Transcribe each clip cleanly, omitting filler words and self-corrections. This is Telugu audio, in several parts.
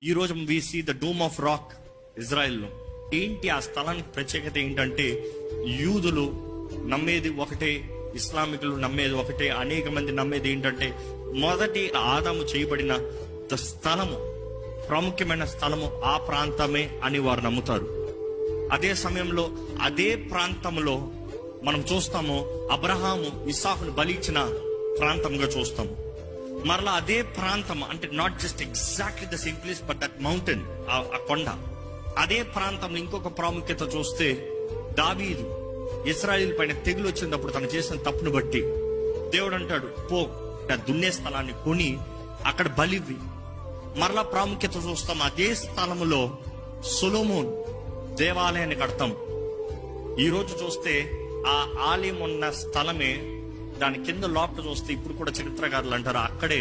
ఈ రోజు we see the dome of rock ఇజ్రాయెల్లో. ఏంటి ఆ స్థలానికి ప్రత్యేకత ఏంటంటే, యూదులు నమ్మేది ఒకటే, ఇస్లామికులు నమ్మేది ఒకటే, అనేక మంది నమ్మేది ఏంటంటే మొదటి ఆదాము చేయబడిన స్థలము, ప్రాముఖ్యమైన స్థలము ఆ ప్రాంతమే అని వారు నమ్ముతారు. అదే సమయంలో అదే ప్రాంతంలో మనం చూస్తాము అబ్రహాము ఇస్సాకును బలి ఇచ్చిన ప్రాంతంగా చూస్తాము. మరలా అదే ప్రాంతం అంటే not just exactly the same place but that mountain, ఆ కొండ. అదే ప్రాంతంలో ఇంకొక ప్రాముఖ్యత చూస్తే, దావీదు ఇశ్రాయేలు పైన తెగులు వచ్చినప్పుడు తను చేసిన తప్పును బట్టి దేవుడు అంటాడు, పో దున్నే స్థలాన్ని కొని అక్కడ బలివి. మరలా ప్రాముఖ్యత చూస్తాం, అదే స్థలములో సొలొమోన్ దేవాలయాన్ని కడతాం. ఈ రోజు చూస్తే ఆ ఆలయం ఉన్న స్థలమే, దాని కింద లోపల చూస్తే ఇప్పుడు కూడా చరిత్రకారులు అంటారు అక్కడే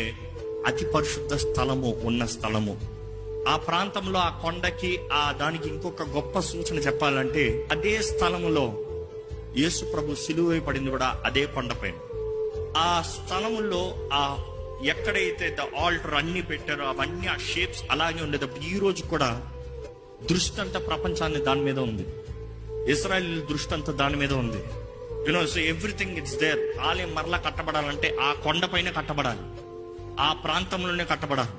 అతి పరిశుద్ధ స్థలము ఉన్న స్థలము. ఆ ప్రాంతంలో ఆ కొండకి దానికి ఇంకొక గొప్ప సూచన చెప్పాలంటే, అదే స్థలములో యేసు ప్రభు సిలువ పడింది కూడా అదే కొండపైన. ఆ స్థలములో ఎక్కడైతే ద ఆల్టర్ అన్ని పెట్టారో అవన్నీ ఆ షేప్స్ అలాగే ఉండేటప్పుడు ఈ రోజు కూడా దృష్టి అంతా ప్రపంచాన్ని దాని మీద ఉంది. ఇశ్రాయేల్ దృష్టి అంతా దాని మీద ఉంది. So everything it's there. ఆలయం మరలా కట్టబడాలంటే ఆ కొండపైన కట్టబడాలి, ఆ ప్రాంతంలోనే కట్టబడాలి.